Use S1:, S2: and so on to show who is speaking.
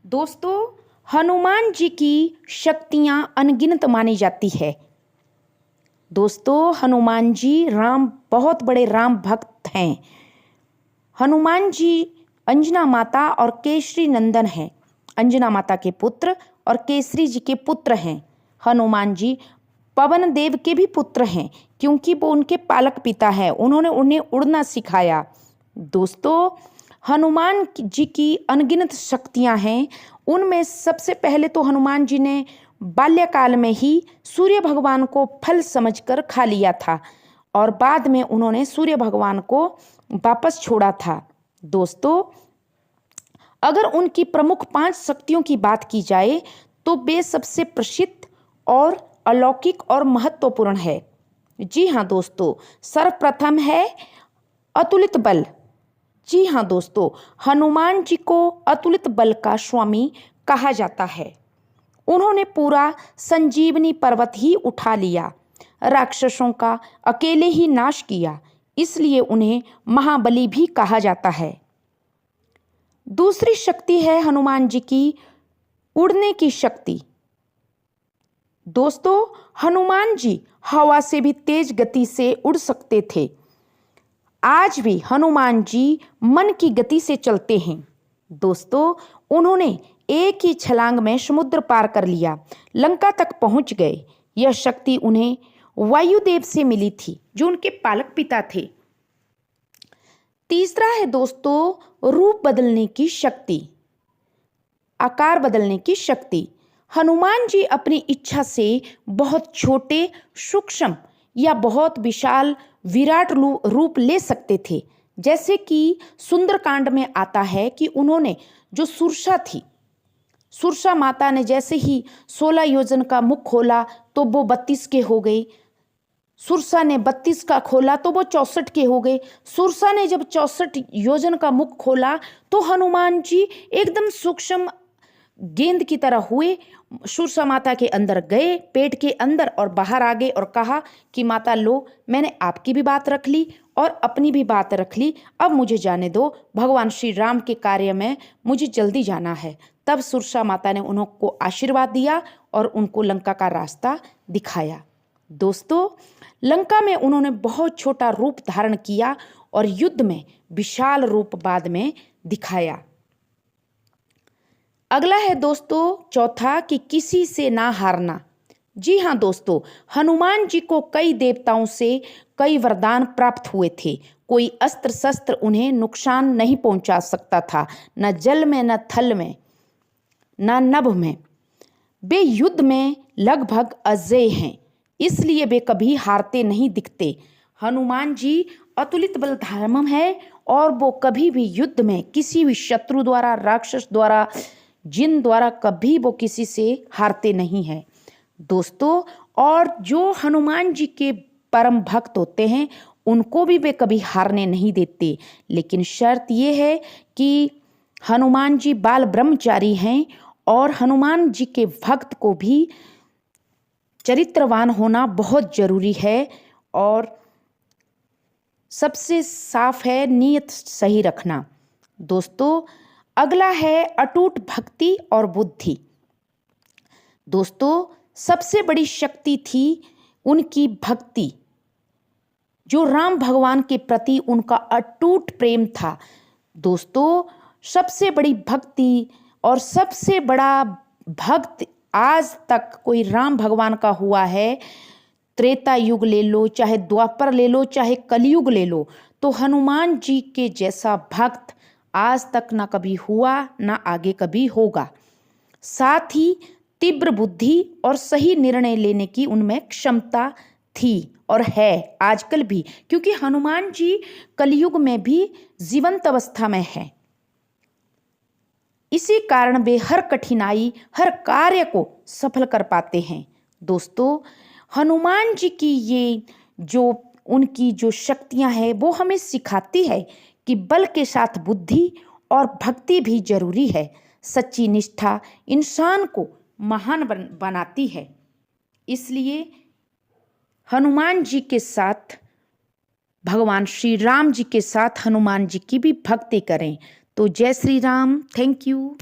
S1: दोस्तों, हनुमान जी की शक्तियाँ अनगिनत मानी जाती है। दोस्तों, हनुमान जी बहुत बड़े राम भक्त हैं। हनुमान जी अंजना माता और केसरी नंदन हैं। अंजना माता के पुत्र और केसरी जी के पुत्र हैं। हनुमान जी पवन देव के भी पुत्र हैं, क्योंकि वो उनके पालक पिता हैं। उन्होंने उन्हें उड़ना सिखाया। दोस्तों, हनुमान जी की अनगिनत शक्तियां हैं। उनमें सबसे पहले तो हनुमान जी ने बाल्यकाल में ही सूर्य भगवान को फल समझकर खा लिया था और बाद में उन्होंने सूर्य भगवान को वापस छोड़ा था। दोस्तों, अगर उनकी प्रमुख 5 शक्तियों की बात की जाए तो वे सबसे प्रसिद्ध और अलौकिक और महत्वपूर्ण है। जी हाँ दोस्तों, सर्वप्रथम है अतुलित बल। जी हाँ दोस्तों, हनुमान जी को अतुलित बल का स्वामी कहा जाता है। उन्होंने पूरा संजीवनी पर्वत ही उठा लिया, राक्षसों का अकेले ही नाश किया, इसलिए उन्हें महाबली भी कहा जाता है। दूसरी शक्ति है हनुमान जी की उड़ने की शक्ति। दोस्तों, हनुमान जी हवा से भी तेज गति से उड़ सकते थे। आज भी हनुमान जी मन की गति से चलते हैं। दोस्तों, उन्होंने एक ही छलांग में समुद्र पार कर लिया, लंका तक पहुंच गए। यह शक्ति उन्हें वायुदेव से मिली थी, जो उनके पालक पिता थे। तीसरा है दोस्तों रूप बदलने की शक्ति, आकार बदलने की शक्ति। हनुमान जी अपनी इच्छा से बहुत छोटे, सूक्ष्म या बहुत विशाल विराट रूप ले सकते थे। जैसे कि सुंदरकांड में आता है कि उन्होंने जो सुरसा थी, सुरसा माता ने जैसे ही 16 योजन का मुख खोला तो वो 32 के हो गई। सुरसा ने 32 का खोला तो वो 64 के हो गए। सुरसा ने जब 64 योजन का मुख खोला तो हनुमान जी एकदम सूक्ष्म गेंद की तरह हुए, सुरसा माता के अंदर गए, पेट के अंदर, और बाहर आ गए और कहा कि माता लो, मैंने आपकी भी बात रख ली और अपनी भी बात रख ली, अब मुझे जाने दो, भगवान श्री राम के कार्य में मुझे जल्दी जाना है। तब सुरसा माता ने उनको आशीर्वाद दिया और उनको लंका का रास्ता दिखाया। दोस्तों, लंका में उन्होंने बहुत छोटा रूप धारण किया और युद्ध में विशाल रूप बाद में दिखाया। अगला है दोस्तों चौथा कि किसी से ना हारना। जी हाँ दोस्तों, हनुमान जी को कई देवताओं से कई वरदान प्राप्त हुए थे। कोई अस्त्र शस्त्र उन्हें नुकसान नहीं पहुंचा सकता था, न जल में, न थल में, न नभ में। वे युद्ध में लगभग अजेय हैं, इसलिए वे कभी हारते नहीं दिखते। हनुमान जी अतुलित बल धामम है और वो कभी भी युद्ध में किसी भी शत्रु द्वारा, राक्षस द्वारा, जिन द्वारा कभी वो किसी से हारते नहीं हैं। दोस्तों, और जो हनुमान जी के परम भक्त होते हैं उनको भी वे कभी हारने नहीं देते, लेकिन शर्त ये है कि हनुमान जी बाल ब्रह्मचारी हैं और हनुमान जी के भक्त को भी चरित्रवान होना बहुत जरूरी है और सबसे साफ है नीयत सही रखना। दोस्तों, अगला है अटूट भक्ति और बुद्धि। दोस्तों, सबसे बड़ी शक्ति थी उनकी भक्ति, जो राम भगवान के प्रति उनका अटूट प्रेम था। दोस्तों, सबसे बड़ी भक्ति और सबसे बड़ा भक्त आज तक कोई राम भगवान का हुआ है। त्रेता युग ले लो, चाहे द्वापर ले लो, चाहे कलयुग ले लो, तो हनुमान जी के जैसा भक्त आज तक ना कभी हुआ, ना आगे कभी होगा। साथ ही तीव्र बुद्धि और सही निर्णय लेने की उनमें क्षमता थी और है आजकल भी, क्योंकि हनुमान जी कलयुग में भी जीवंत अवस्था में है। इसी कारण वे हर कठिनाई, हर कार्य को सफल कर पाते हैं। दोस्तों, हनुमान जी की ये जो उनकी जो शक्तियां हैं वो हमें सिखाती है कि बल के साथ बुद्धि और भक्ति भी जरूरी है। सच्ची निष्ठा इंसान को महान बनाती है। इसलिए हनुमान जी के साथ, भगवान श्री राम जी के साथ हनुमान जी की भी भक्ति करें। तो जय श्री राम। Thank you.